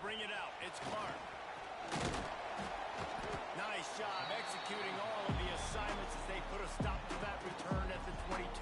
bring it out. It's Clark. Nice job executing all of the assignments as they put a stop to that return at the 22.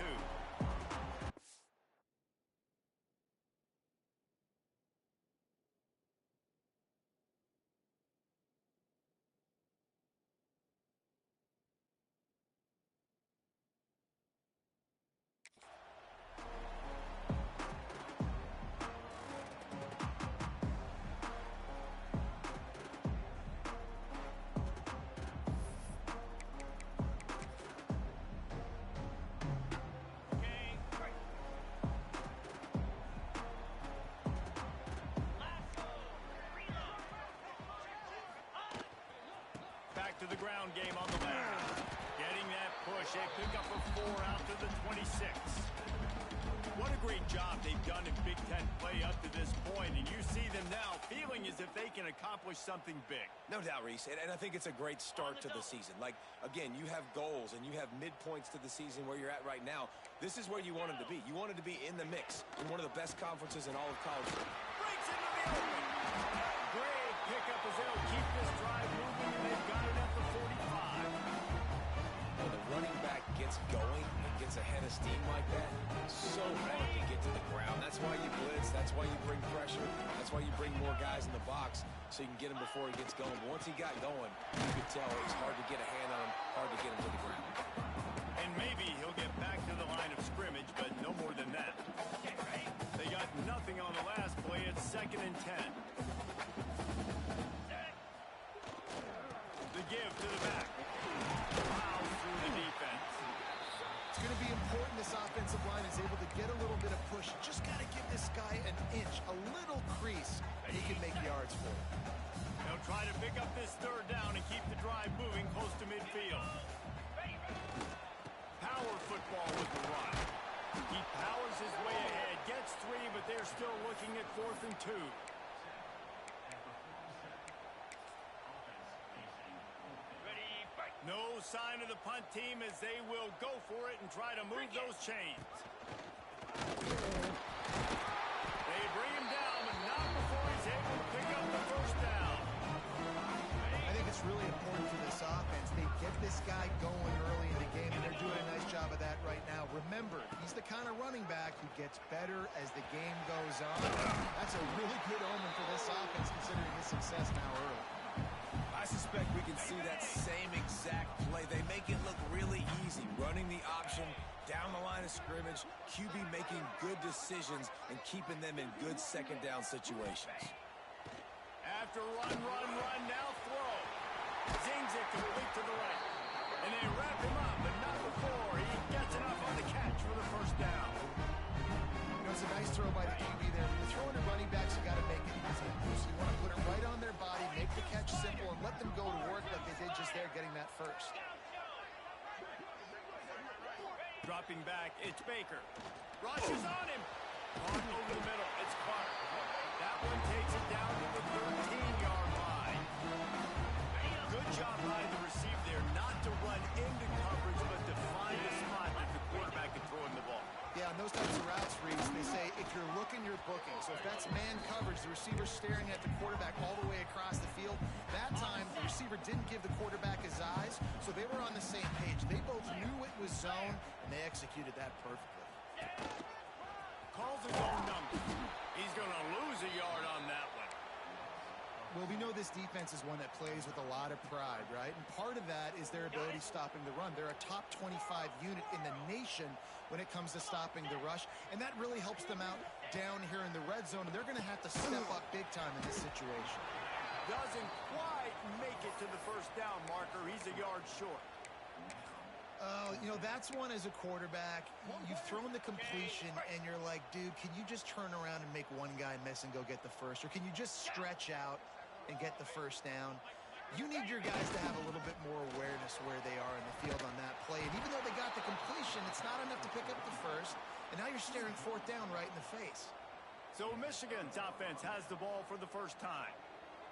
Back to the ground game on the left. Getting that push. They pick up a 4 out to the 26. What a great job they've done in Big Ten play up to this point, and you see them now feeling as if they can accomplish something big. No doubt, Reese, and I think it's a great start to the season. Like, again, you have goals and you have midpoints to the season where you're at right now. This is where you want them to be. You want them to be in the mix in one of the best conferences in all of college. Breaks into the open. Great pickup as they'll keep this drive moving, and they've got it at the 45. When the running back gets going and gets ahead of steam like that, it's so hard to get to the ground. That's why you blitz. That's why you bring pressure. That's why you bring more guys in the box so you can get him before he gets going. But once he got going, you could tell it's hard to get a hand on him, hard to get him to the ground. And maybe he'll get back to the line of scrimmage, but no more than that. They got nothing on the last play. It's 2nd and 10. The give to the back. Wow, through the defense. It's going to be important this offensive line is able to get a little bit of push. Just got to give this guy an inch, a little crease, and he can make yards for it. They'll try to pick up this 3rd down and keep the drive moving close to midfield. Power football with the run. He powers his way ahead, gets 3, but they're still looking at 4th and 2. No sign of the punt team as they will go for it and try to move those chains. They bring him down, but not before he's able to pick up the 1st down. I think it's really important for this offense. They get this guy going early in the game, and they're doing a nice job of that right now. Remember, he's the kind of running back who gets better as the game goes on. That's a really good omen for this offense, considering his success now early. I suspect we can see that same exact play. They make it look really easy, running the option down the line of scrimmage, QB making good decisions and keeping them in good 2nd down situations. After run, now throw. Zings it complete to the right. And they wrap him up, but not before he gets enough on the catch for the 1st down. You know, it's a nice throw by the QB there. When you're throwing to running backs, you got to make it easy. So you want to put it right on their body, make the catch simple, and let them go to work like they did just there, getting that 1st. Dropping back, it's Baker. Rushes on him. On over the middle, it's Clark. That one takes it down to the 13-yard line. Good job by the receiver there, not to run into coverage, but to find a spot that the quarterback can throw him the ball. Yeah, on those types of routes, Reese, they say if you're looking, you're booking. So if that's man coverage, the receiver's staring at the quarterback all the way across the field. That time, the receiver didn't give the quarterback his eyes, so they were on the same page. They both knew it was zone, and they executed that perfectly. Calls his own number. He's going to lose a yard on that one. Well, we know this defense is one that plays with a lot of pride, right? And part of that is their ability stopping the run. They're a top 25 unit in the nation when it comes to stopping the rush, and that really helps them out down here in the red zone, and they're going to have to step up big time in this situation. Doesn't quite make it to the 1st down marker. He's a yard short. You know, that's one as a quarterback. You've thrown the completion, and you're like, dude, can you just turn around and make one guy miss and go get the 1st? Or can you just stretch out and get the 1st down? You need your guys to have a little bit more awareness where they are in the field on that play. And even though they got the completion, it's not enough to pick up the 1st. And now you're staring 4th down right in the face. So Michigan's offense has the ball for the 1st time.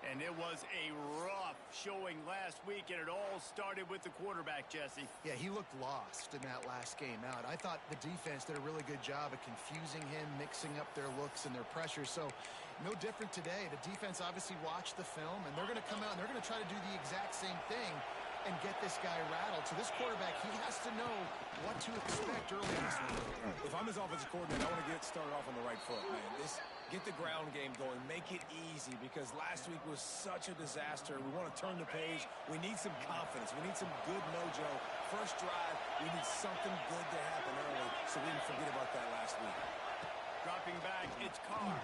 And it was a rough showing last week, and it all started with the quarterback, Jesse. Yeah, he looked lost in that last game out. I thought the defense did a really good job of confusing him, mixing up their looks and their pressure. So, No different today. The defense obviously watched the film, and they're going to come out and they're going to try to do the exact same thing and get this guy rattled. So this quarterback, he has to know what to expect early in this one. If I'm his offensive coordinator, I want to get started off on the right foot, man. Get the ground game going. Make it easy because last week was such a disaster. We want to turn the page. We need some confidence. We need some good mojo. First drive, we need something good to happen early so we didn't forget about that last week. Dropping back, it's Carr.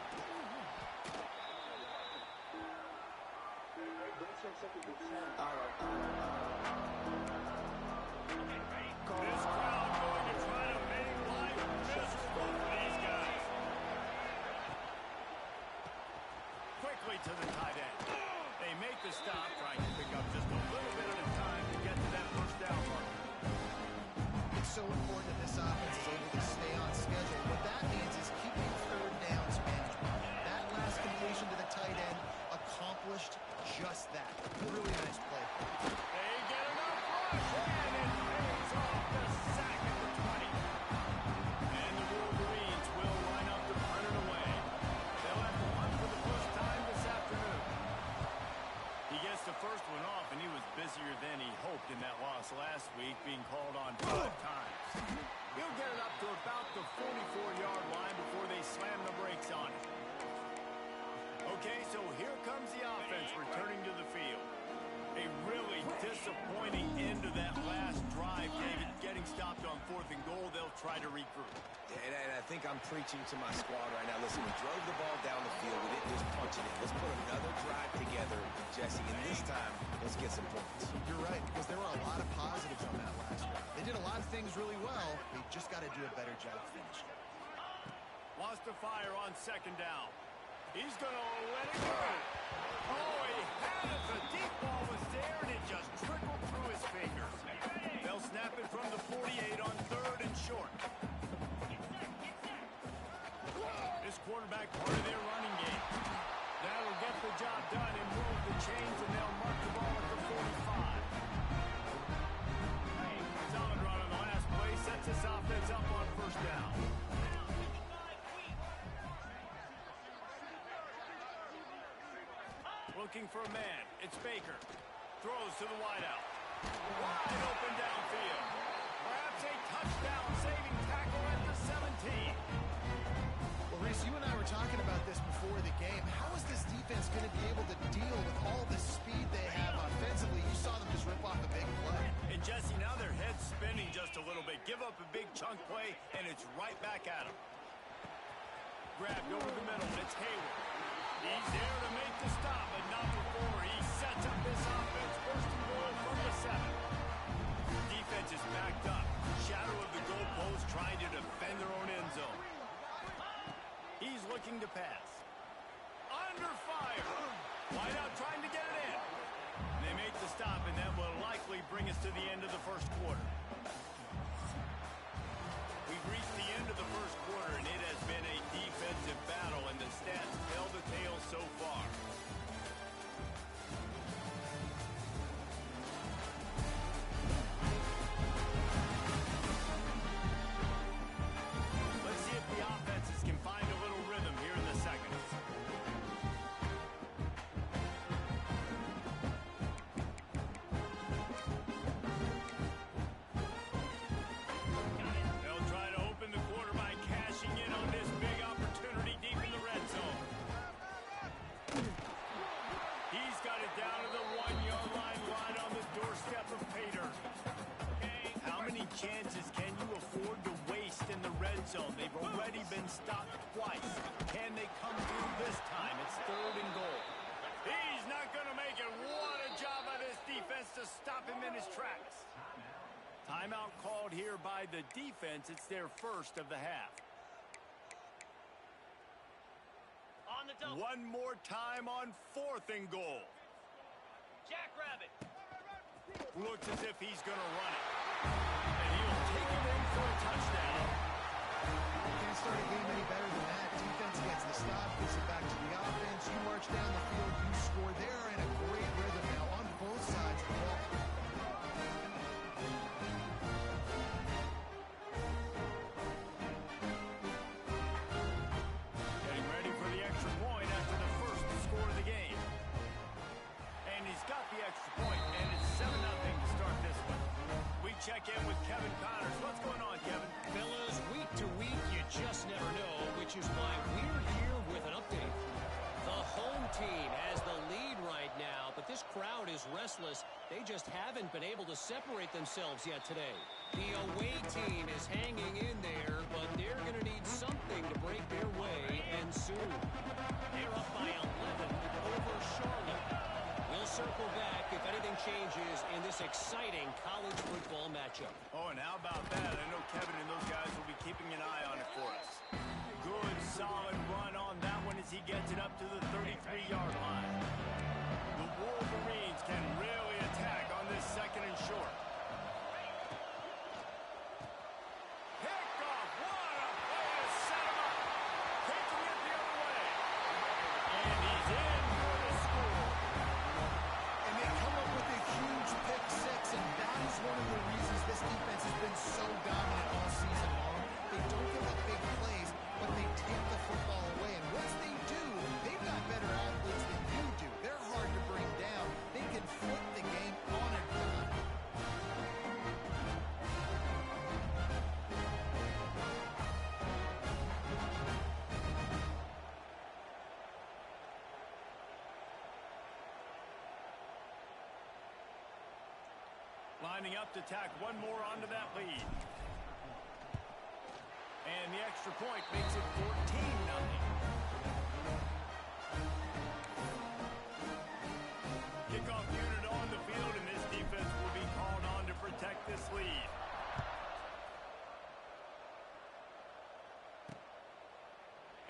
This crowd going to try to make life miserable for these guys. Quickly to the tight end. They make the stop, trying to pick up just a little bit at a time to get to that first down mark. It's so important that this offense is able to stay on schedule. What that means is keeping third downs management. That last completion to the tight end accomplished just that. Really nice play. They get enough rush, and it pays off the sack at the 20. And the Wolverines will line up to punt it away. They'll have to punt for the first time this afternoon. He gets the first one off, and he was busier than he hoped in that loss last week, being called on 5 times. He'll get it up to about the 44-yard line before they slam the brakes on it. Okay, so here comes the offense returning to the field. A really disappointing end to that last drive, David. Getting stopped on 4th and goal, they'll try to regroup. And I think I'm preaching to my squad right now. Listen, we drove the ball down the field. We didn't just punch it in. Let's put another drive together, Jesse, and this time, let's get some points. You're right, because there were a lot of positives on that last drive. They did a lot of things really well. They just got to do a better job finishing. Lost the fire on 2nd down. He's going to let it go. Oh, he had it. The deep ball was there, and it just trickled through his fingers. They'll snap it from the 48 on 3rd and short. This quarterback part of their running game. That'll get the job done and move the chains, and they'll mark the ball at the 45. Solid run on the last play. Sets this offense up on 1st down. Looking for a man. It's Baker. Throws to the wideout. Wide open downfield. Perhaps a touchdown-saving tackle at the 17. Well, Reese, you and I were talking about this before the game. How is this defense going to be able to deal with all the speed they have offensively? You saw them just rip off a big play. And, Jesse, now their head's spinning just a little bit. Give up a big chunk play, and it's right back at them. Grabbed over the middle. It's Hayward. He's there to make the stop, but not before he sets up this offense. 1st and goal from the 7. Defense is backed up. Shadow of the goalpost trying to defend their own end zone. He's looking to pass. Under fire. Wideout trying to get it in. They make the stop, and that will likely bring us to the end of the 1st quarter. We've reached the end of the 1st quarter, and it has been a defensive battle, and the stats tell the tale so far. Let's see if the offenses can find a little rhythm here in the seconds. They'll try to open the quarter by cashing in on this big opportunity deep in the red zone. He's got it down to the 1-yard line, right on the doorstep of Pater. How many chances can you afford to waste in the red zone? They've already been stopped twice. Can they come through this time? It's 3rd and goal. He's not going to make it. What a job by this defense to stop him in his tracks. Timeout called here by the defense. It's their first of the half. One more time on 4th and goal. Jackrabbit. Looks as if he's going to run it. And he'll take it in for a touchdown. Can't start a game any better than that. Defense gets the stop, gives it back to the offense. You march down the field, you score. They're in a great rhythm now on both sides of the ball. Getting ready for the extra point after is restless. They just haven't been able to separate themselves yet today. The away team is hanging in there, but they're going to need something to break their way, and soon. They're up by 11 over Charlotte. We'll circle back if anything changes in this exciting college football matchup. Oh, and how about that? I know Kevin and those guys will be keeping an eye on it for us. Good, solid run on that one as he gets it up to the 33-yard line. The Wolverines can really attack on this second and short. Picked off. What a play to set him up. Taking it the other way. And he's in for the score. And they come up with a huge pick six, and that is one of the reasons this defense has been so dominant all season long. They don't give up big plays, but they take the football away. And once they do, they've got better athletes than you do. They're hard to bring down. They can flip the game on a dime. Lining up to tack one more onto that lead. And the extra point makes it 14-0. Kickoff unit on the field, and this defense will be called on to protect this lead.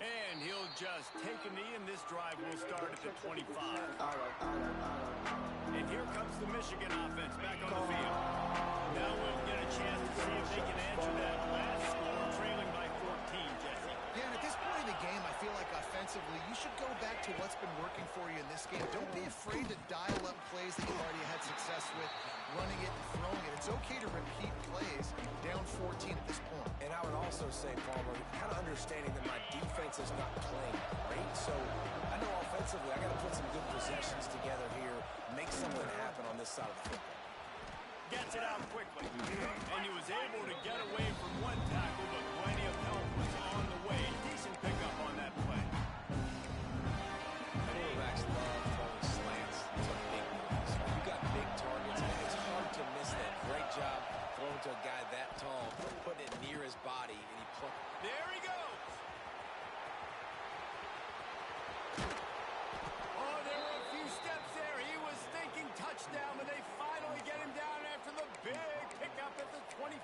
And he'll just take a knee, and this drive will start at the 25. And here comes the Michigan offense back on the field. Now we'll get a chance to see if they can answer that last score, trailing by 14, Jesse. Yeah, and at this point in the game, I feel like offensively, you should go back to what's been working for you in this game. Don't be afraid to dial up plays that you've already had success with, running it and throwing it. It's okay to repeat plays down 14 at this point. And I would also say, Palmer, kind of understanding that my defense is not playing great. So I know offensively I got to put some good possessions together here, make something happen on this side of the football. Gets it out quickly. And he was able to get away from one tackle, but plenty of help was on the way. Decent pickup on that play. Quarterbacks love throwing slants to big moves. You got big targets, and it's hard to miss that. Great job throwing to a guy that tall, putting it near his body, and he plucked. There he goes. Oh, there were a few steps there. He was thinking touchdown, but they finally get him down after the big pickup at the 25.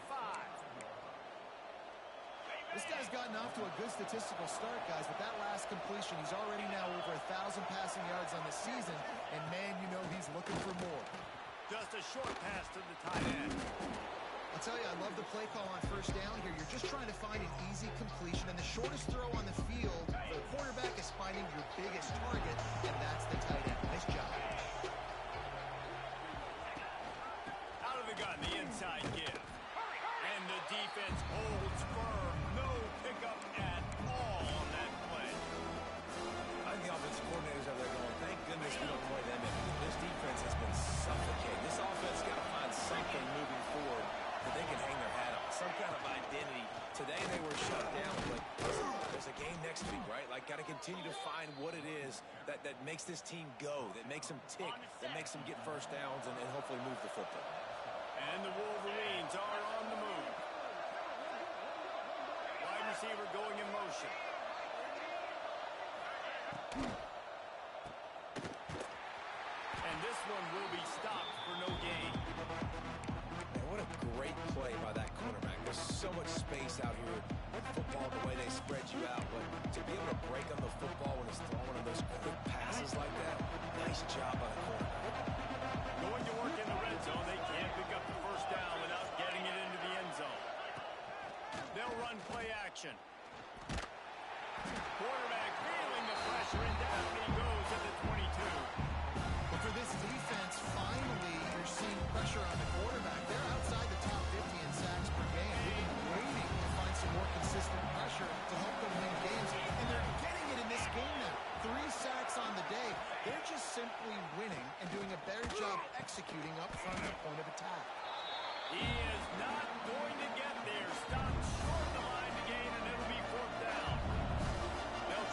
This guy's gotten off to a good statistical start, guys. With that last completion, he's already now over 1,000 passing yards on the season, and man, you know he's looking for more. Just a short pass to the tight end. I'll tell you, I love the play call on first down here. You're just trying to find an easy completion, and the shortest throw on the field for the quarterback is finding your biggest target, and that's the tight end. Nice job. Out of the gun, the inside give. And the defense holds firm. No pickup at all on that play. I think the offensive coordinators are there going, thank goodness we don't play them in. This defense has been suffocating. This offense got to find something moving forward that they can hang their hat on. Some kind of identity. Today they were shut down, but there's a game next week, right? Like, got to continue to find what it is that makes this team go, that makes them tick, that makes them get first downs and hopefully move the football. And the Wolverines are on the move. Wide receiver going in motion. And this one will be stopped for no gain. Man, what a great play by that cornerback. There's so much space out here with football, the way they spread you out. But to be able to break on the football when it's throwing on those quick passes like that, nice job by the cornerback. Going to work in the red zone. They can't pick up the first down without getting it into the end zone. They'll run play action. Quarterback feeling the pressure, and down he goes at the 22. But for this defense, finally, you're seeing pressure on the quarterback. They're outside the top 50 in sacks per game. They've been waiting to find some more consistent pressure to help them win games, and they're getting it in this game now. 3 sacks on the day. They're just simply winning and doing a better job executing up front at the point of attack. He is not going to get there. Stopped short of the line to gain, and it'll be 4th down. They'll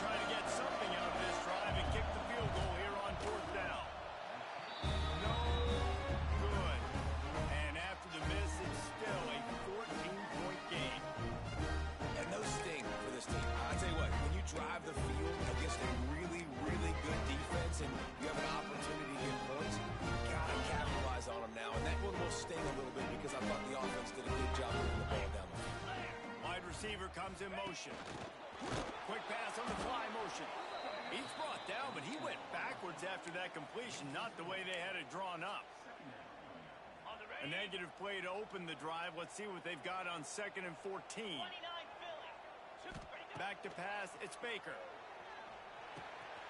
goes in motion. Quick pass on the fly motion. He's brought down, but he went backwards after that completion, not the way they had it drawn up. A negative play to open the drive. Let's see what they've got on 2nd and 14. Back to pass. It's Baker.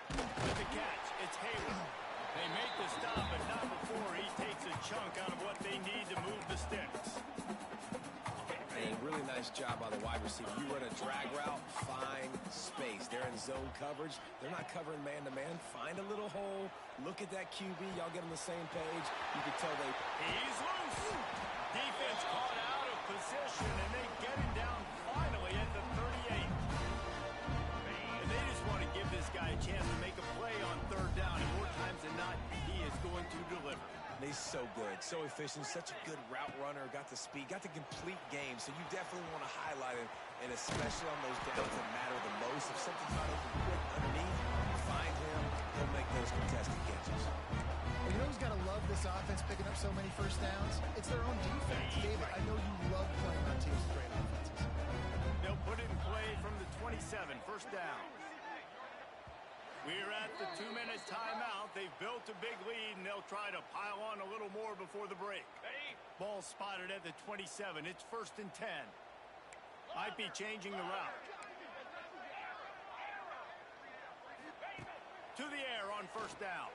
With the catch, it's Hayward. They make the stop, but not before he takes a chunk out of what they need to move the sticks. And really nice job by the wide receiver. You run a drag route, find space. They're in zone coverage. They're not covering man-to-man. Find a little hole. Look at that QB. Y'all get on the same page. You can tell they... He's loose. Defense caught out of position, and they get him down finally at the 38. And they just want to give this guy a chance to make a play on 3rd down. And more times than not, he is going to deliver. He's so good, so efficient, such a good route runner, got the speed, got the complete game, so you definitely want to highlight him, and especially on those downs that matter the most. If something's not open quick underneath, find him, he'll make those contested catches. Well, you know who's got to love this offense picking up so many first downs? It's their own defense. David, I know you love playing on teams with great offenses. They'll put it in play from the 27, 1st down. We're at the 2-minute timeout. They've built a big lead, and they'll try to pile on a little more before the break. Ball spotted at the 27. It's 1st and 10. Might be changing the route. To the air on 1st down.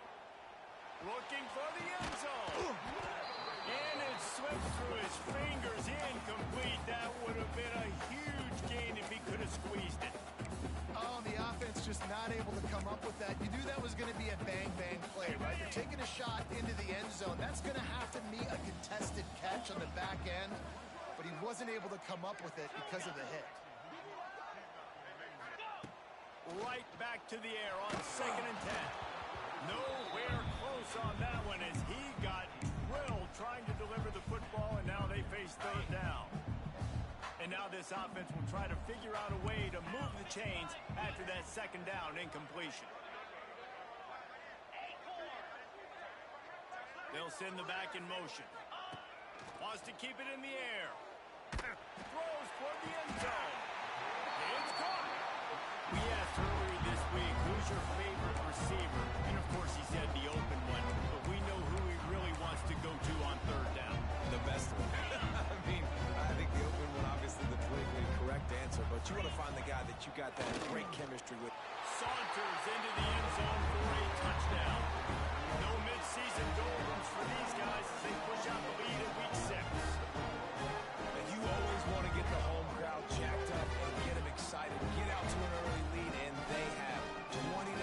Looking for the end zone. And it slipped through his fingers. Incomplete. That would have been a huge gain if he could have squeezed it. Oh, the offense just not able to come up with that. You knew that was going to be a bang-bang play, right? They're taking a shot into the end zone. That's going to have to meet a contested catch on the back end, but he wasn't able to come up with it because of the hit. Right back to the air on 2nd and 10. Nowhere close on that one as he got drilled trying to deliver the football, and now they face 3rd down. And now this offense will try to figure out a way to move the chains after that 2nd down incompletion. They'll send the back in motion. Wants to keep it in the air. Throws for the end zone. It's caught. We asked earlier this week, who's your favorite receiver? And of course he said the open one, but we know who he really wants to go to on 3rd down. The best one. I think the open one, obviously the politically correct answer, but you want to find the guy that you got that great chemistry with. Saunters into the end zone for a touchdown. No midseason doldrums for these guys as they push out the lead in week 6. And you always want to get the home crowd jacked up and get them excited, get out to an early lead, and they have 20-0.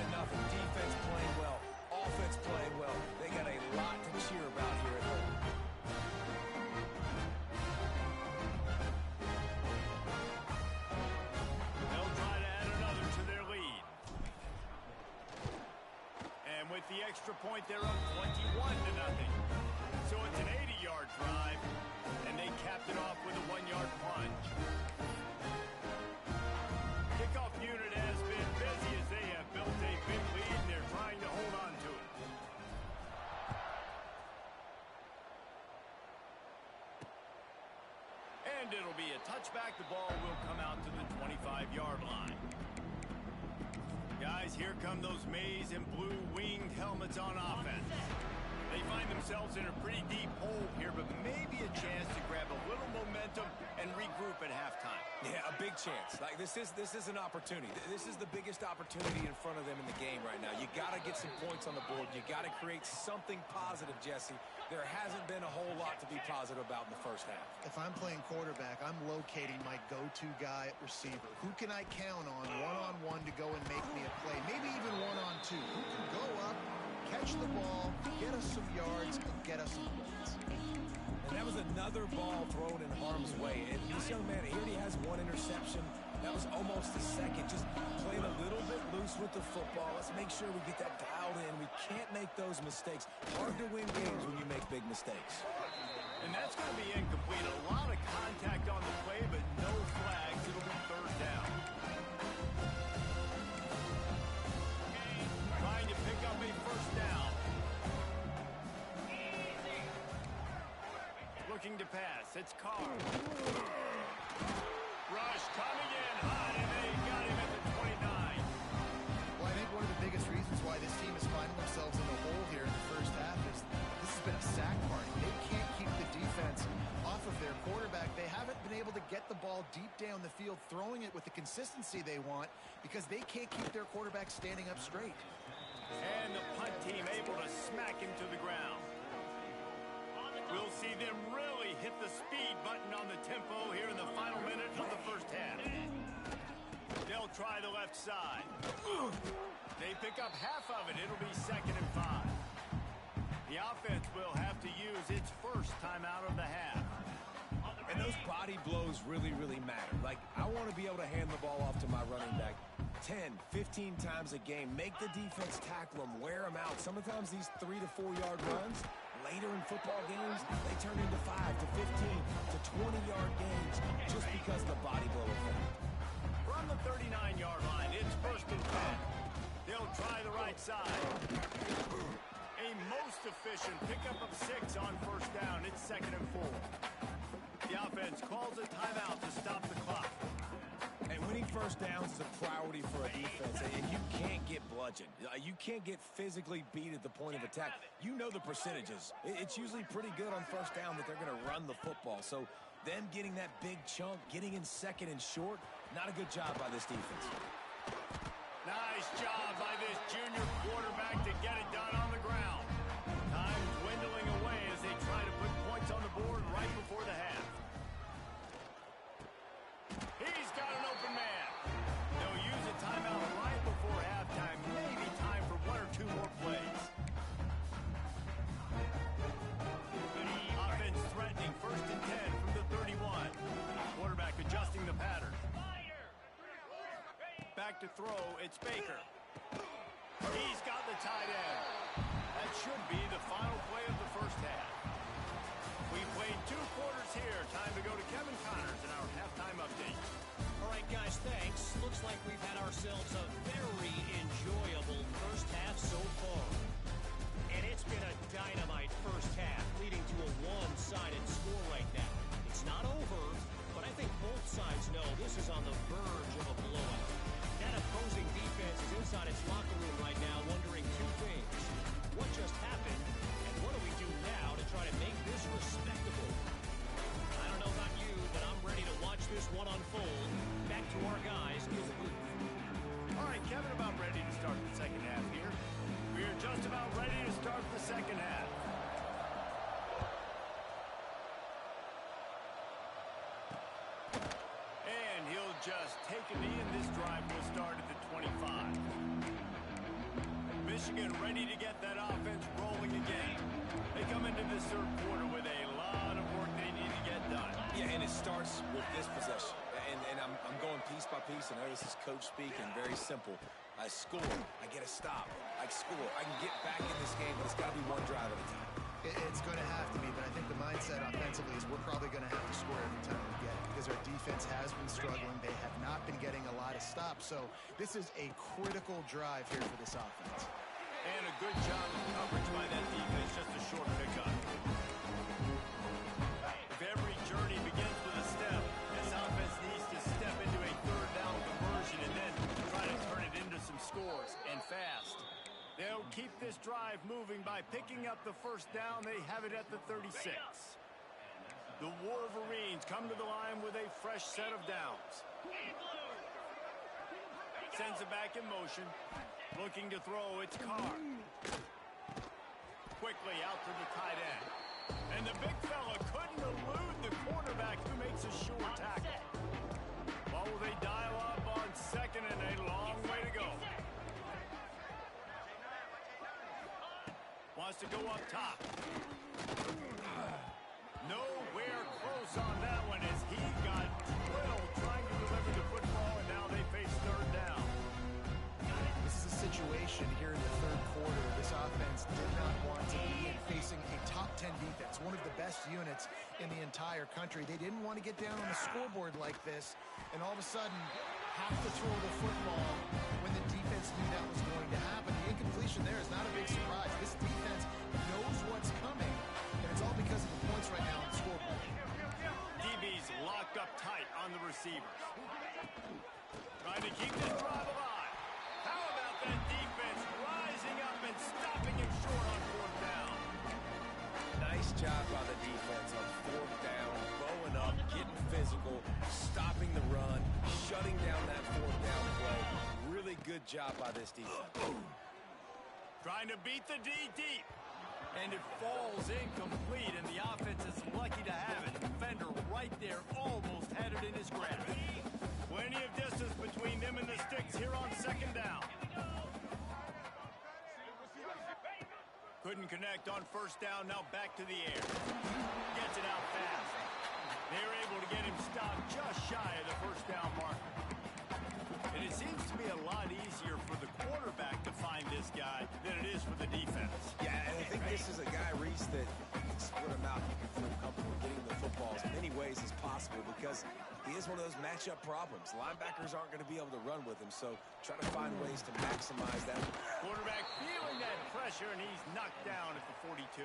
Defense playing well, offense playing well. They got a lot to cheer about here at home. They'll try to add another to their lead. And with the extra point, they're up 21-0. So it's an 80-yard drive, and they capped it off with a 1-yard plunge. Kickoff unit has been busy as they have built a big lead, and they're trying to hold on to it. And it'll be a touchback. The ball will come out to the 25-yard line. Guys, here come those maize and blue winged helmets on offense. They find themselves in a pretty deep hole here, but maybe a chance to grab a little momentum and regroup at halftime. Yeah, a big chance. Like this is an opportunity. This is the biggest opportunity in front of them in the game right now. You got to get some points on the board. You got to create something positive, Jesse. There hasn't been a whole lot to be positive about in the first half. If I'm playing quarterback, I'm locating my go-to guy at receiver. Who can I count on one-on-one to go and make me a play? Maybe even one-on-two. Who can go up, catch the ball, get us some yards, and get us some points. And that was another ball thrown in harm's way. And this young man, here he has one interception. That was almost a second. Just playing a little bit loose with the football. Let's make sure we get that dialed in. We can't make those mistakes. Hard to win games when you make big mistakes. And that's going to be incomplete. A lot of contact on the play, but no flags. It'll be 3rd down. Trying to pick up a 1st down. Looking to pass. It's Carr. Rush coming in hot, and they got him at the 29. Well, I think one of the biggest reasons why this team is finding themselves in the hole here in the first half is this has been a sack party. They can't keep the defense off of their quarterback. They haven't been able to get the ball deep down the field, throwing it with the consistency they want because they can't keep their quarterback standing up straight. And the punt team able to smack him to the ground. We'll see them really hit the speed button on the tempo here in the final minute of the first half. They'll try the left side. They pick up half of it. It'll be 2nd and 5. The offense will have to use its first timeout of the half. And those body blows really, really matter. Like, I want to be able to hand the ball off to my running back 10, 15 times a game. Make the defense tackle them, wear them out. Sometimes these 3 to 4 yard runs, later in football games, they turn into 5 to 15 to 20-yard games just because of the body blow effect. From the 39-yard line, it's 1st and 10. They'll try the right side. A most efficient pickup of 6 on 1st down. It's 2nd and 4. The offense calls a timeout to stop the clock. And winning 1st downs is a priority for a defense, and you can't get bludgeoned. You can't get physically beat at the point of attack. You know the percentages. It's usually pretty good on 1st down that they're going to run the football. So them getting that big chunk, getting in 2nd and short, not a good job by this defense. Nice job by this junior quarterback to get it done on the ground. Time dwindling away as they try to put points on the board right before the half. He's got an open man. They'll use a timeout right before halftime. Maybe time for 1 or 2 more plays. Offense threatening 1st and 10 from the 31. Quarterback adjusting the pattern. Back to throw, it's Baker. He's got the tight end. That should be the final play of the first half. We played 2 quarters here. Time to go to Kevin Connors in our halftime update. All right, guys, thanks. Looks like we've had ourselves a very enjoyable first half so far. And it's been a dynamite first half, leading to a one-sided score right now. It's not over, but I think both sides know this is on the verge of a blowout. That opposing defense is inside its locker room right now wondering 2 things. What just happened, and what do we do now to try to make this respectable? I don't know about you, but I'm ready to watch this one unfold. Back to our guys in the booth. All right, Kevin, about ready to start the second half here. We're just about ready to start the second half. And he'll just take a knee, and this drive will start at the 25. Michigan ready to get that offense rolling again. They come into this 3rd quarter with a lot of work they need to get done. Yeah, and it starts with this possession. And I'm going piece by piece, and I know this is coach speak and very simple. I score, I get a stop, I score. I can get back in this game, but it's got to be 1 drive at a time. It's going to have to be, but I think the mindset offensively is we're probably going to have to score every time we get it because our defense has been struggling. They have not been getting a lot of stops, so this is a critical drive here for this offense. And a good job of coverage by that defense, just a short pickup. If every journey begins with a step, this offense needs to step into a 3rd down conversion and then try to turn it into some scores, and fast. They'll keep this drive moving by picking up the 1st down. They have it at the 36. The Wolverines come to the line with a fresh set of downs. Sends it back in motion. Looking to throw, it's Carr. Quickly out to the tight end. And the big fella couldn't elude the quarterback who makes a sure tackle. Well, will they dial up on 2nd and a long way to go? Wants to go up top. Nowhere close on that one as he got drilled trying to deliver the football, and now they face 3rd down. This is a situation here in the 3rd quarter. This offense did not want to be in facing a top 10 defense, one of the best units in the entire country. They didn't want to get down on the scoreboard like this, and all of a sudden have to throw the football when the defense knew that was going to happen. The incompletion there is not a big surprise. This defense knows what's coming, and it's all because of the points right now on the scoreboard. DB's locked up tight on the receivers. Trying to keep this drive alive. How about that defense rising up and stopping him short on fourth down? Nice job by the defense on fourth down, bowing up, getting physical, stopping the run, shutting down that fourth down play. Really good job by this defense. Trying to beat the D deep. And it falls incomplete, and the offense is lucky to have it. Defender right there almost had it in his grasp. Plenty of distance between them and the sticks here on second down. Couldn't connect on first down, now back to the air. Gets it out fast. They're able to get him stopped just shy of the first down marker. And it seems to be a lot easier for the quarterback to find this guy than it is for the defense. Yeah, and I think this is a guy, Reese, that can split him out. You can feel comfortable getting the football as many ways as possible because he is one of those matchup problems. Linebackers aren't going to be able to run with him, so try to find ways to maximize that. Quarterback feeling that pressure, and he's knocked down at the 42.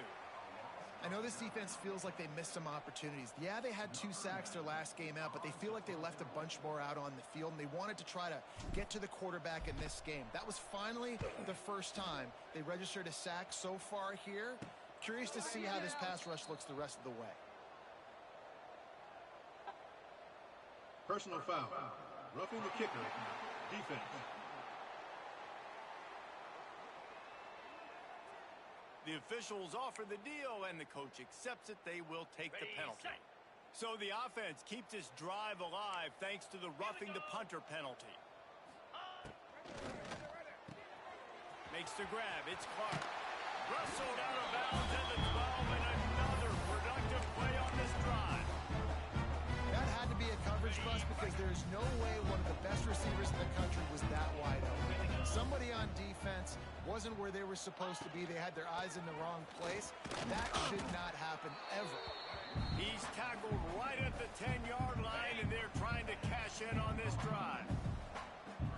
I know this defense feels like they missed some opportunities. Yeah, they had 2 sacks their last game out, but they feel like they left a bunch more out on the field, and they wanted to try to get to the quarterback in this game. That was finally the first time they registered a sack so far here. Curious to see how this pass rush looks the rest of the way. Personal foul. Roughing the kicker. Defense. The officials offer the deal, and the coach accepts it. They will take the penalty. So the offense keeps this drive alive thanks to the roughing the punter penalty. Makes the grab. It's Clark. Wrestled out of bounds at the 12, and another productive play on this drive. That had to be a coverage bust because there's no way one of the best receivers in the country was that wide open. Somebody on defense wasn't where they were supposed to be. They had their eyes in the wrong place. That should not happen ever. He's tackled right at the 10-yard line, and they're trying to cash in on this drive.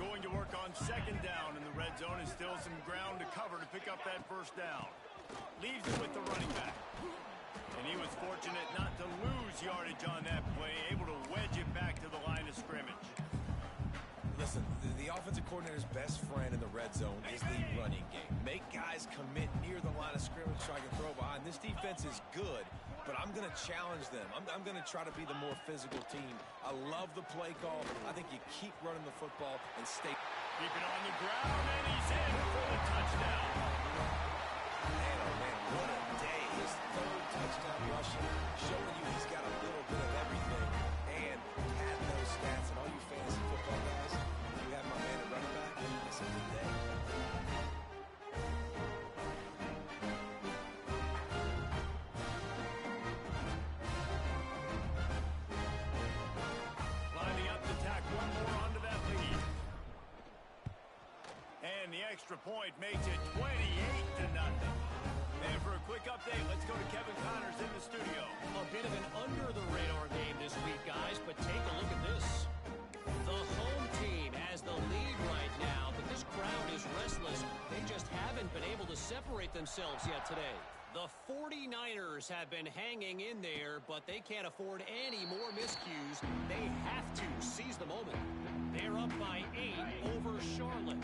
Going to work on second down in the red zone, and still some ground to cover to pick up that first down. Leaves it with the running back. And he was fortunate not to lose yardage on that play, able to wedge it back to the line of scrimmage. Listen, the offensive coordinator's best friend in the red zone is the running game. Make guys commit near the line of scrimmage so I can throw behind. This defense is good, but I'm going to challenge them. I'm going to try to be the more physical team. I love the play call. I think you keep running the football and stay. Keep it on the ground, and he's in for the touchdown. Man, oh man, what a day. His third touchdown rushing, showing you he's got a little bit of everything. And had those stats, and all you fantasy football guys, you have my man at running back, it's a good day. Lining up to tack one more onto that lead. And the extra point makes it 28-0. And for a quick update, let's go to Kevin Connors in the studio. A bit of an under-the-radar game this week, guys, but take a look at this. The home team has the lead right now, but this crowd is restless. They just haven't been able to separate themselves yet today. The 49ers have been hanging in there, but they can't afford any more miscues. They have to seize the moment. They're up by 8 over Charlotte.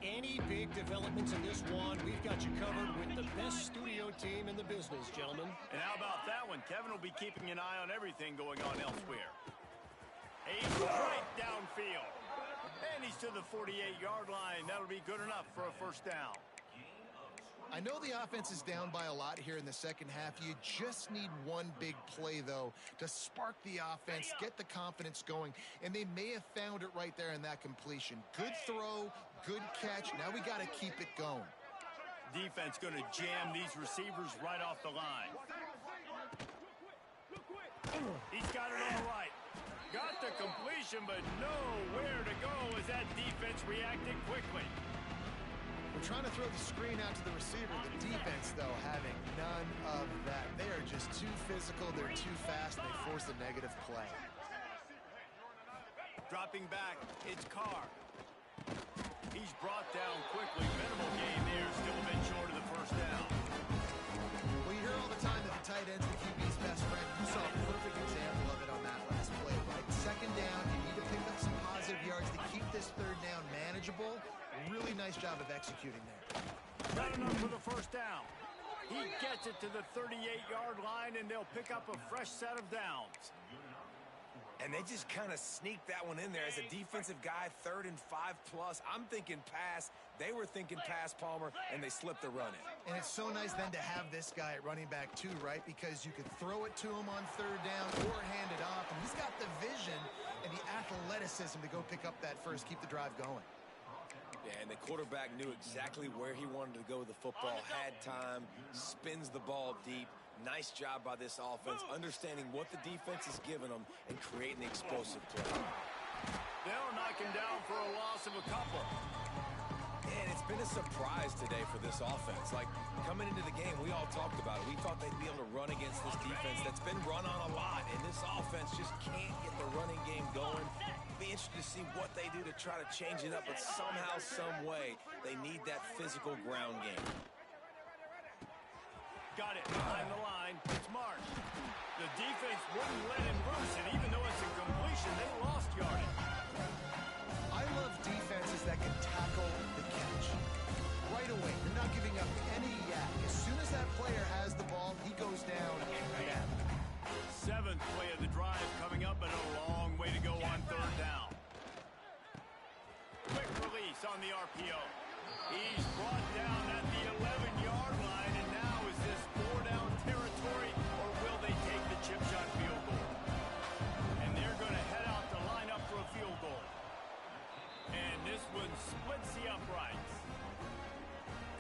Any big developments in this one, we've got you covered with the best studio team in the business, gentlemen. And how about that one? Kevin will be keeping an eye on everything going on elsewhere. He's right downfield. And he's to the 48-yard line. That'll be good enough for a first down. I know the offense is down by a lot here in the second half. You just need one big play, though, to spark the offense, get the confidence going, and they may have found it right there in that completion. Good throw, good catch. Now we got to keep it going. Defense going to jam these receivers right off the line. He's got it on the right. Got the completion, but nowhere to go as that defense reacted quickly. We're trying to throw the screen out to the receiver. The defense, though, having none of that. They are just too physical. They're too fast. And they force a negative play. Dropping back, it's Carr. He's brought down quickly. Minimal gain there. Still a bit short of the first down. Well, you hear all the time that the tight end's the QB's best friend. You saw a perfect example of it on that last play, right? Second down, you need to pick up some positive yards to keep this third down manageable. Really nice job of executing there. Not enough for the first down. He gets it to the 38-yard line, and they'll pick up a fresh set of downs. And they just kind of sneaked that one in there as a defensive guy, 3rd and 5+. I'm thinking pass. They were thinking pass, Palmer, and they slipped the run in. And it's so nice then to have this guy at running back too, right? Because you could throw it to him on 3rd down or hand it off. And he's got the vision and the athleticism to go pick up that first, keep the drive going. Yeah, and the quarterback knew exactly where he wanted to go with the football, had time, spins the ball deep. Nice job by this offense, understanding what the defense is giving them and creating the explosive play. They'll knock him down for a loss of a couple. And it's been a surprise today for this offense. Like, coming into the game, we all talked about it. We thought they'd be able to run against this defense that's been run on a lot, and this offense just can't get the running game going. Be interested to see what they do to try to change it up, but somehow, some way, they need that physical ground game. Got it behind the line. It's Mark. The defense wouldn't let him loose, and even though it's a completion, they lost yardage. I love defenses that can tackle the catch. Right away, you're not giving up any yak. As soon as that player has the ball, he goes down right at him. 7th play of the drive coming up, but a long way to go on 3rd down. Quick release on the RPO. He's brought down at the 11-yard line, and now is this 4-down territory, or will they take the chip shot field goal? And they're going to head out to line up for a field goal. And this one splits the uprights.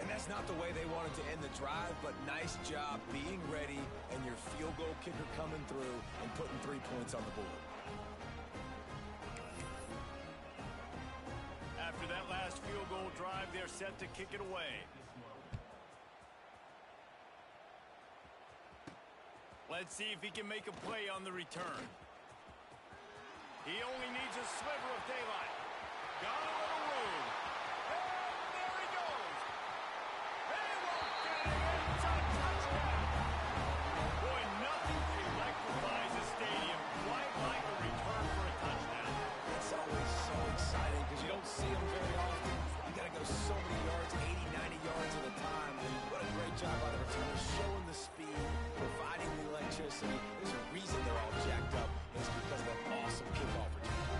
And that's not the way they wanted to end the drive, but nice job being ready and your field goal kicker coming through and putting 3 points on the board. After that last field goal drive, they're set to kick it away. Let's see if he can make a play on the return. He only needs a sliver of daylight. Got a little room. And there he goes. They won't get it. It's a touchdown. Boy, nothing electrifies a stadium quite like a return for a touchdown. It's always so exciting because you don't see them very often. You got to go so many yards, 80, 90 yards at a time. What a great job by the returner, showing the speed, providing the electricity. There's a reason they're all jacked up. It's because of that awesome kickoff return.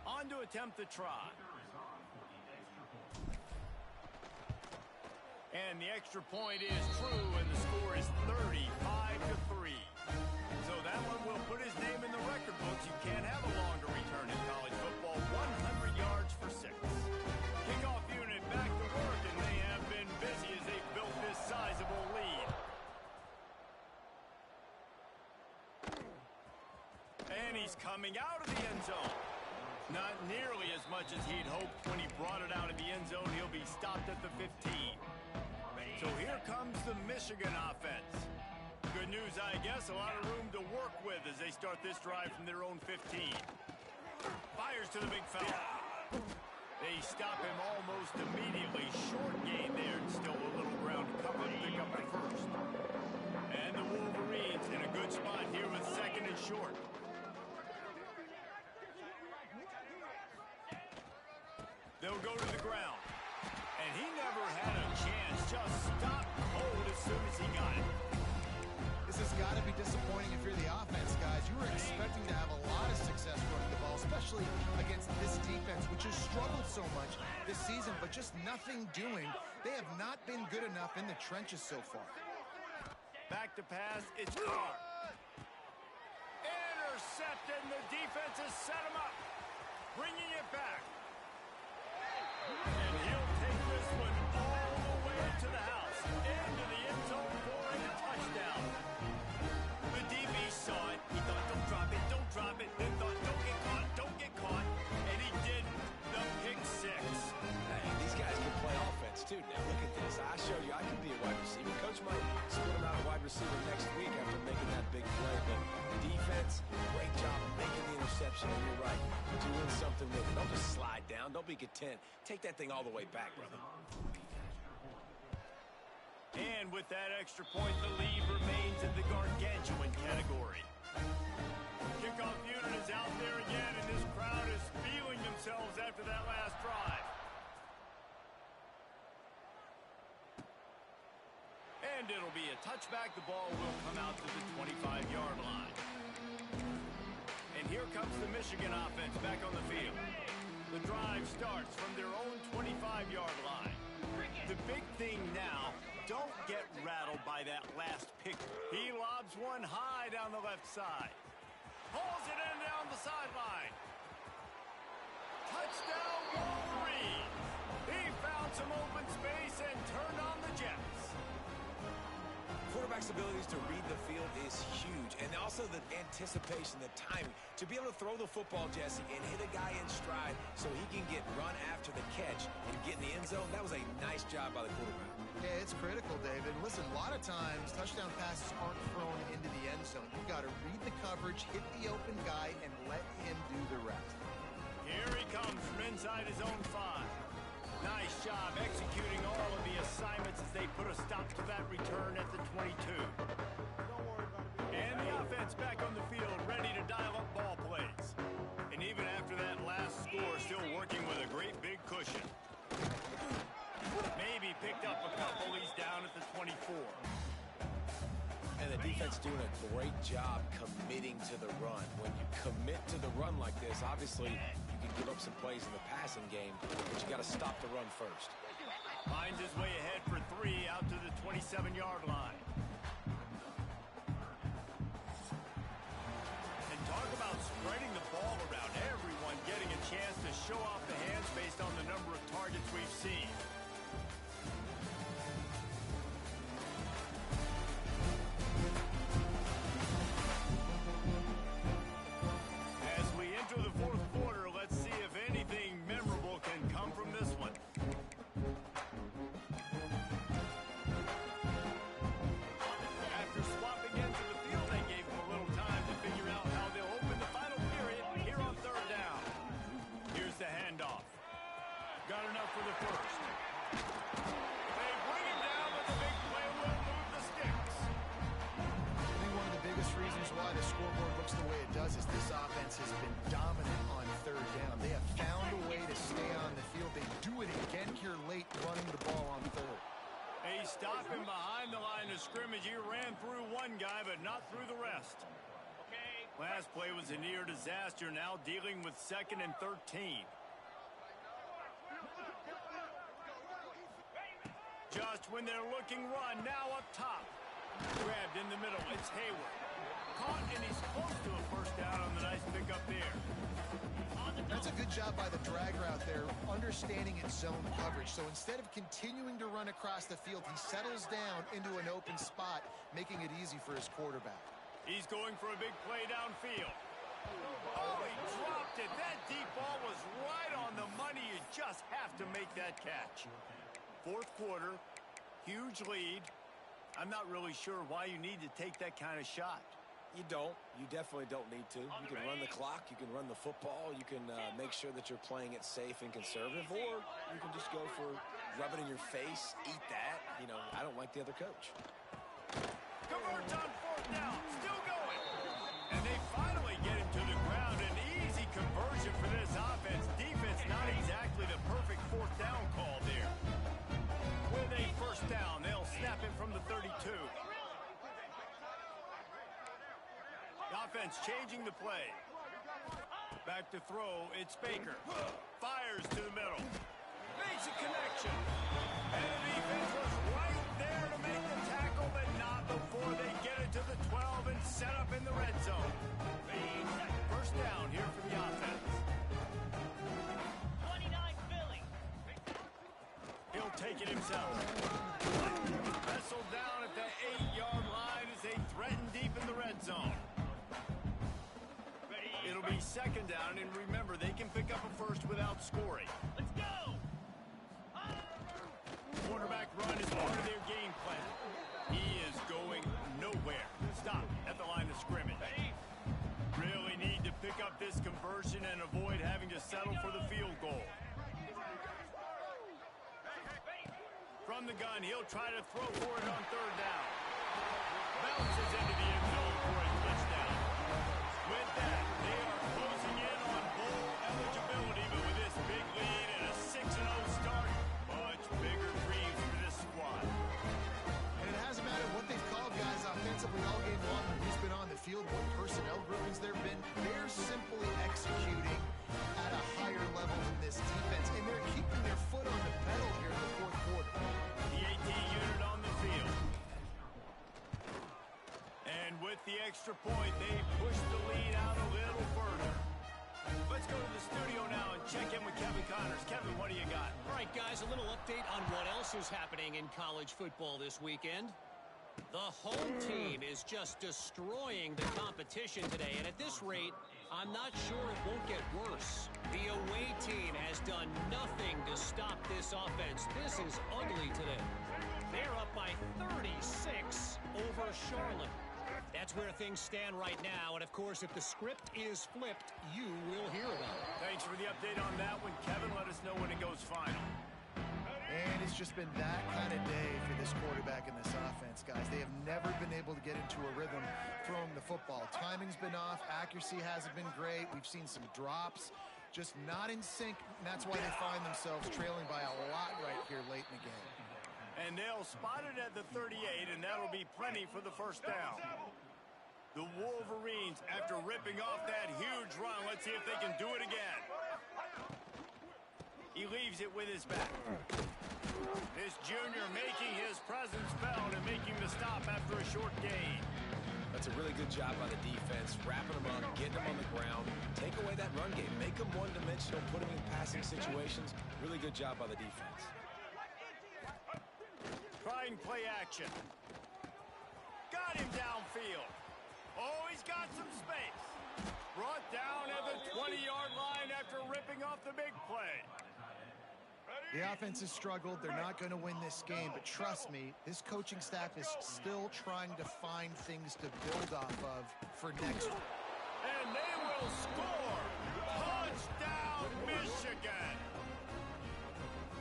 On to attempt the try. And the extra point is true, and the score is 35-3. So that one will put his name in the record books. You can't have a longer return in college football. 100 yards for 6. Kickoff unit back to work, and they have been busy as they've built this sizable lead. And he's coming out of the end zone. Not nearly as much as he'd hoped when he brought it out of the end zone. He'll be stopped at the 15. So here comes the Michigan offense. Good news, I guess, a lot of room to work with as they start this drive from their own 15. Fires to the big fella. They stop him almost immediately. Short gain there, and still a little ground to cover to pick up the first. And the Wolverines in a good spot here with 2nd and short. They'll go to the ground. And he never had a chance. Just stopped cold as soon as he got it. This has got to be disappointing if you're the offense, guys. You were expecting to have a lot of success running the ball, especially against this defense, which has struggled so much this season, but just nothing doing. They have not been good enough in the trenches so far. Back to pass. It's Carr. Intercepted, and the defense has set him up. Bringing it back. And he'll take this one all the way to the house. Into the end zone for a touchdown. The DB saw it. He thought, don't drop it, don't drop it. Then thought, don't get caught, don't get caught. And he didn't. The pick 6. Hey, these guys can play offense, too. Now, look at this. I showed you I can be a wide receiver. Coach might split him out a wide receiver next week after making that big play. But defense, great job making the interception. And you're right, doing something with it. Don't just slide down. Don't be content. Take that thing all the way back, brother. And with that extra point, the lead remains in the gargantuan category. Kickoff unit is out there again, and this crowd is feeling themselves after that last drive. And it'll be a touchback. The ball will come out to the 25-yard line. And here comes the Michigan offense back on the field. The drive starts from their own 25-yard line. The big thing now, don't get rattled by that last pick. He lobs one high down the left side. Pulls it in down the sideline. Touchdown, Wolverine. He found some open space and turned on the Jets. Quarterback's abilities to read the field is huge, and also the anticipation, the timing. To be able to throw the football, Jesse, and hit a guy in stride so he can get run after the catch and get in the end zone, that was a nice job by the quarterback. Yeah, it's critical, David. Listen, a lot of times touchdown passes aren't thrown into the end zone. You've got to read the coverage, hit the open guy, and let him do the rest. Here he comes from inside his own 5. Nice job executing all of the assignments as they put a stop to that return at the 22. And the offense back on the field, ready to dial up ball plays. And even after that last score, still working with a great big cushion. Maybe picked up a couple. He's down at the 24. And the defense doing a great job committing to the run. When you commit to the run like this, obviously you can give up some plays in the passing game, but you got to stop the run first. Finds his way ahead for 3 out to the 27-yard line. And talk about spreading the ball around. Everyone getting a chance to show off the hands based on the number of targets we've seen. The fourth quarter, let's see if anything memorable can come from this one. After swapping into the field, they gave them a little time to figure out how they'll open the final period here on 3rd down. Here's the handoff. Got enough for the first. They bring him down, but the big play will move the sticks. I think one of the biggest reasons why the scoreboard looks the way it does is this offense has been dominant on 3rd down. They have found a way to stay on the field. They do it again here late, running the ball on 3rd. They stop him behind the line of scrimmage. He ran through one guy, but not through the rest. Last play was a near disaster. Now dealing with 2nd and 13. Just when they're looking run, now up top. Grabbed in the middle. It's Hayward. Caught, and he's close to a first down on the nice pickup there. That's a good job by the drag route there, understanding its zone coverage. So instead of continuing to run across the field, he settles down into an open spot, making it easy for his quarterback. He's going for a big play downfield. Oh, he dropped it. That deep ball was right on the money. You just have to make that catch. 4th quarter, huge lead. I'm not really sure why you need to take that kind of shot. You don't. You definitely don't need to. You can run the clock. You can run the football. You can make sure that you're playing it safe and conservative, or you can just go for rub it in your face, eat that. You know, I don't like the other coach. Converts on 4th down. Still going. And they finally get him to the ground. An easy conversion for this offense. Defense not exactly the perfect 4th down call there. With a first down, they'll snap it from the 32. The offense changing the play. Back to throw, it's Baker. Fires to the middle. Makes a connection. And the defense was right there to make the tackle, but not before they get it to the 12 and set up in the red zone. First down here for the offense. 29 Philly. He'll take it himself. Wrestled down at the 8-yard line as they threaten deep in the red zone. It'll be 2nd down, and remember, they can pick up a first without scoring. Let's go! Quarterback run is part of their game plan. He is going nowhere. Stop at the line of scrimmage. Really need to pick up this conversion and avoid having to settle for the field goal. From the gun, he'll try to throw for it on 3rd down. Bounces into the end zone for a touchdown. this defense, and they're keeping their foot on the pedal here in the fourth quarter. The 18 unit on the field. And with the extra point, they push the lead out a little further. Let's go to the studio now and check in with Kevin Connors. Kevin, what do you got? All right, guys, a little update on what else is happening in college football this weekend. The home team is just destroying the competition today, and at this rate, I'm not sure it won't get worse. The away team has done nothing to stop this offense. This is ugly today. They're up by 36 over Charlotte. That's where things stand right now, and of course, if the script is flipped, you will hear about it. Thanks for the update on that one, Kevin. Let us know when it goes final. And it's just been that kind of day for this quarterback and this offense, guys. They have never been able to get into a rhythm throwing the football. Timing's been off. Accuracy hasn't been great. We've seen some drops, just not in sync, and that's why they find themselves trailing by a lot right here late in the game. And they'll spot it at the 38, and that'll be plenty for the first down. The Wolverines, after ripping off that huge run, let's see if they can do it again. He leaves it with his back. This junior making his presence felt and making the stop after a short gain. That's a really good job by the defense, wrapping them up, getting them on the ground, take away that run game, make them one-dimensional, put them in passing situations. Really good job by the defense. Trying play action. Got him downfield. Oh, he's got some space. Brought down at the 20-yard line after ripping off the big play. The offense has struggled. They're not going to win this game, but trust me, this coaching staff is still trying to find things to build off of for next week. And they will score. Touchdown, Michigan.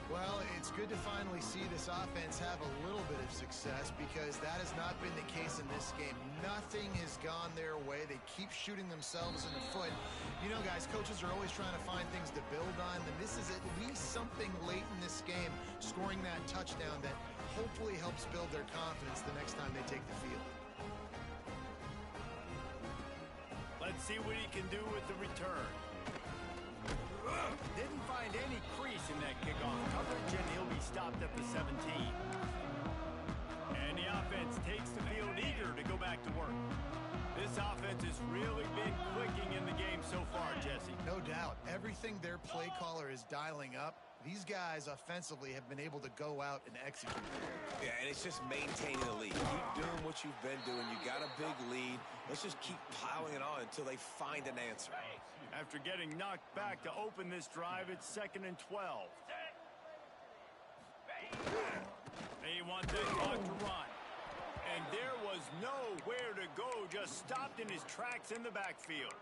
Well, it's good to finally see this offense have a little bit of success because that has not been the case in this game. Nothing has gone their way. They keep shooting themselves in the foot. You know, guys, coaches are always trying to find things to build on, and this is at least something late in this game, scoring that touchdown that hopefully helps build their confidence the next time they take the field. Let's see what he can do with the return. Didn't find any crease in that kickoff coverage, and he'll be stopped at the 17. And the offense takes the field eager to go back to work. This offense has really been clicking in the game so far, Jesse. No doubt. Everything their play caller is dialing up, these guys offensively have been able to go out and execute. Yeah, and it's just maintaining the lead. Keep doing what you've been doing. You got a big lead. Let's just keep plowing it on until they find an answer. After getting knocked back to open this drive, it's 2nd and 12. They want that clock to run. And there was nowhere to go, just stopped in his tracks in the backfield.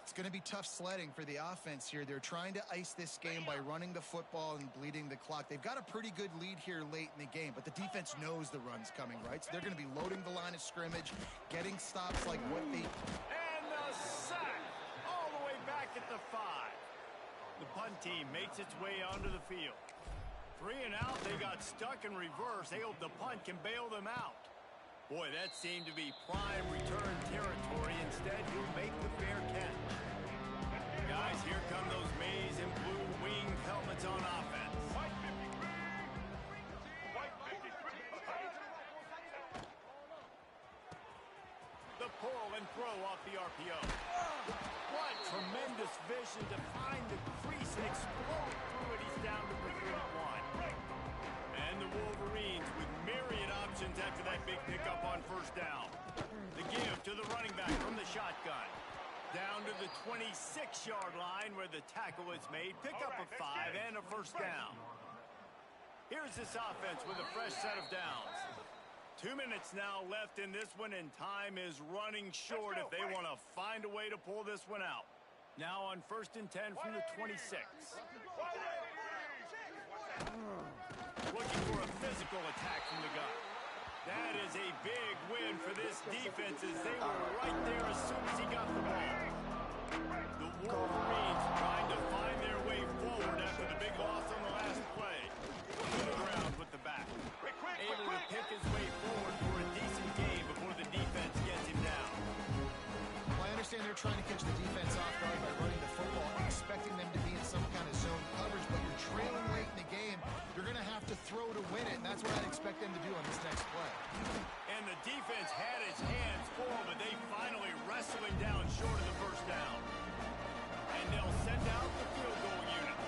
It's going to be tough sledding for the offense here. They're trying to ice this game by running the football and bleeding the clock. They've got a pretty good lead here late in the game, but the defense knows the run's coming, right? So they're going to be loading the line of scrimmage, getting stops like what they... And the sack all the way back at the 5. The punt team makes its way onto the field. 3 and out, they got stuck in reverse. They hope the punt can bail them out. Boy, that seemed to be prime return territory. Instead, he'll make the fair catch. Guys, here come those maize and blue winged helmets on offense. The pull and throw off the RPO. What tremendous vision to find the crease and explode through it. He's down to the 31. And the Wolverines with myriad options after that big pickup on first down. The give to the running back from the shotgun. Down to the 26-yard line where the tackle is made. Pick up a 5 and a first down. Here's this offense with a fresh set of downs. 2 minutes now left in this one, and time is running short if they want to find a way to pull this one out. Now on 1st and 10 from the 26. Looking for a physical attack from the gun. That is a big win for this defense as they were right there as soon as he got the ball. The Wolverines trying to find their way forward after the big loss on the last play. To the ground with the back. Able to pick his way forward for a decent game before the defense gets him down. Well, I understand they're trying to catch the defense off guard by running the football, expecting them to be in some kind of zone coverage, but you're trailing late in the game. You're going to have to throw to win it, and that's what I'd expect them to do on this next play. And the defense had its hands full, but they finally wrestling down short of the first down. And they'll send out the field goal unit.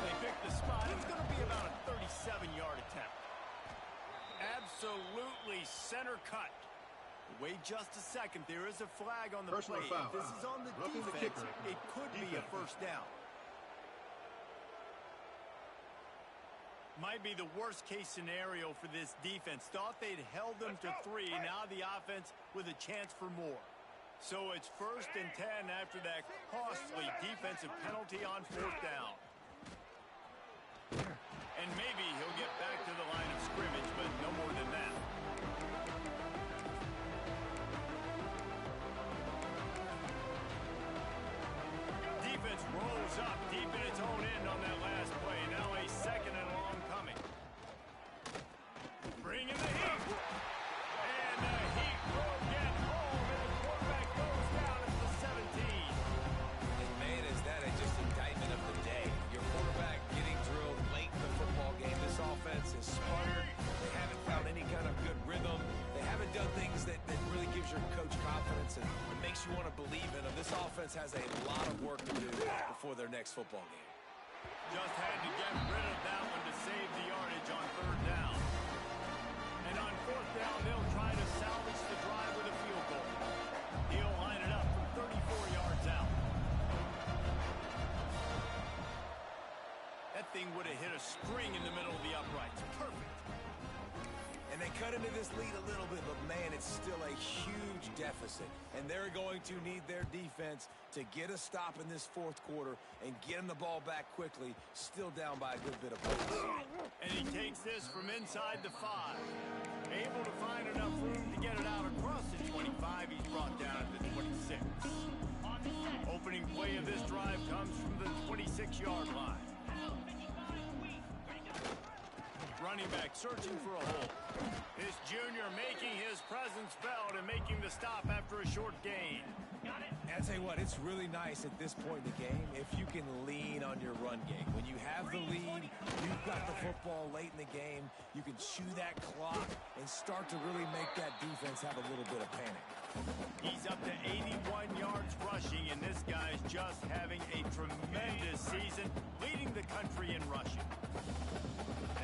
They pick the spot. It's going to be about a 37-yard attempt. Absolutely center cut. Wait just a second. There is a flag on the Personal play. foul. If this is on the Roughing the defense, kicker. it could be a first down. Might be the worst-case scenario for this defense. Thought they'd held them to 3. Now the offense with a chance for more. So it's 1st and 10 after that costly defensive penalty on 4th down. And maybe he'll get back to the line of scrimmage, but no more than that. Defense rolls up deep in its own end on that last play. Now a 2nd and long coming. Bring in the heat. And the heat will get home, and the quarterback goes down at the 17. And man, is that just indictment of the day. Your quarterback getting drilled late in the football game. This offense is sputtered. They haven't found any kind of good rhythm. They haven't done things that really gives your coach confidence and makes you want to believe in them. This offense has a lot of work to do before their next football game. Just had to get rid of that one to save the yardage on 3rd down. And on 4th down, they'll try to salvage the drive with a field goal. He'll line it up from 34 yards out. That thing would have hit a string in the middle of the uprights. Perfect. And they cut into this lead a little bit, but man, it's still a huge deficit. And they're going to need their defense to get a stop in this 4th quarter and get them the ball back quickly, still down by a good bit of points. And he takes this from inside the 5. Able to find enough room to get it out across the 25. He's brought down at the 26. Opening play of this drive comes from the 26-yard line. Running back searching for a hole. This junior making his presence felt and making the stop after a short gain. And I tell you what, it's really nice at this point in the game if you can lean on your run game. When you have the lead, you've got the football late in the game, you can chew that clock and start to really make that defense have a little bit of panic. He's up to 81 yards rushing, and this guy's just having a tremendous season, leading the country in rushing.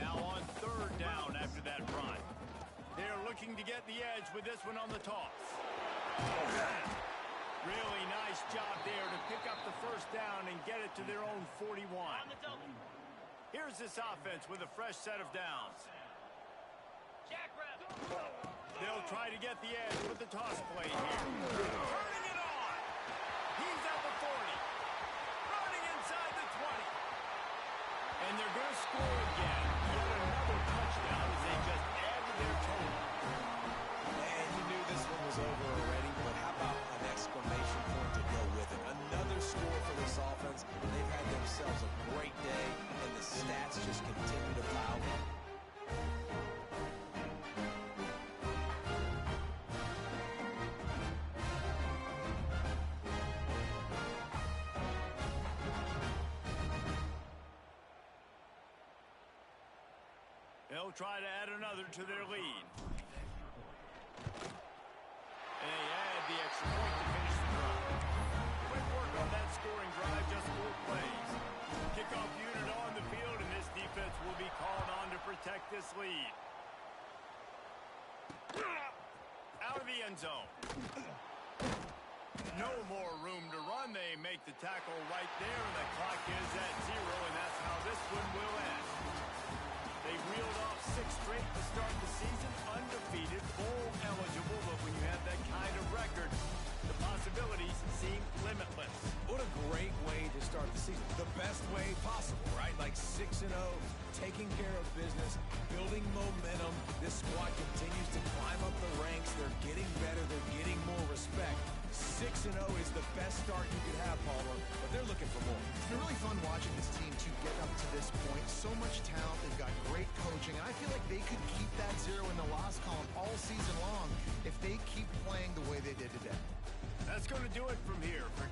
Now on 3rd down after that run. They're looking to get the edge with this one on the toss. Really nice job there to pick up the 1st down and get it to their own 41. Here's this offense with a fresh set of downs. They'll try to get the edge with the toss play here. Turning it on. He's at the 40. Running inside the 20. And they're going to score again. Yet another touchdown as they just add to their total. And you knew this one was over already, but how about an exclamation point to go with it? Another score for this offense. They've had themselves a great day, and the stats just continue to pile up. They'll try to add another to their lead. And they add the extra point to finish the drive. Quick work on that scoring drive, just 4 plays. Kickoff unit on the field, and this defense will be called on to protect this lead. Out of the end zone. No more room to run. They make the tackle right there, and the clock is at 0, and that's how this one will end. They reeled off 6 straight to start the season, undefeated, bowl eligible, but when you have that kind of record, the possibilities seem limitless. What a great way to start the season. The best way possible, right? Like 6-0, taking care of business, building momentum. This squad continues to climb up the ranks. They're getting better. They're getting more respect. 6-0 is the best start you could have, Palmer, but they're looking for more. It's been really fun watching this team to get up to this point. So much talent. They've got great coaching, and I feel like they could keep that 0 in the loss column all season long if they keep playing the way they did today. That's going to do it from here for David.